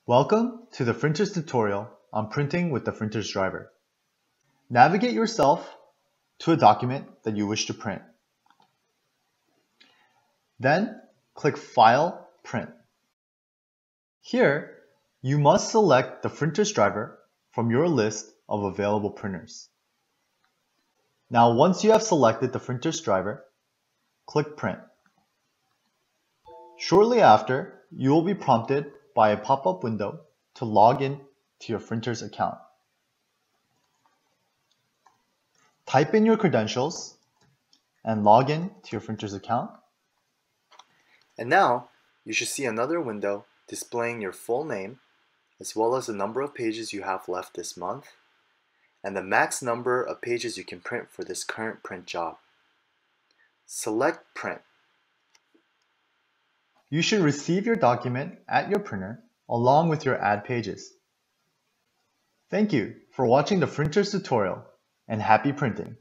Welcome to the Freenters tutorial on printing with the Freenters driver. Navigate yourself to a document that you wish to print. Then click File, Print. Here, you must select the Freenters driver from your list of available printers. Now once you have selected the Freenters driver, click Print. Shortly after, you will be prompted by a pop-up window to log in to your Freenters account. Type in your credentials and log in to your Freenters account. And now, you should see another window displaying your full name, as well as the number of pages you have left this month, and the max number of pages you can print for this current print job. Select Print. You should receive your document at your printer along with your add pages. Thank you for watching the Freenters tutorial, and happy printing!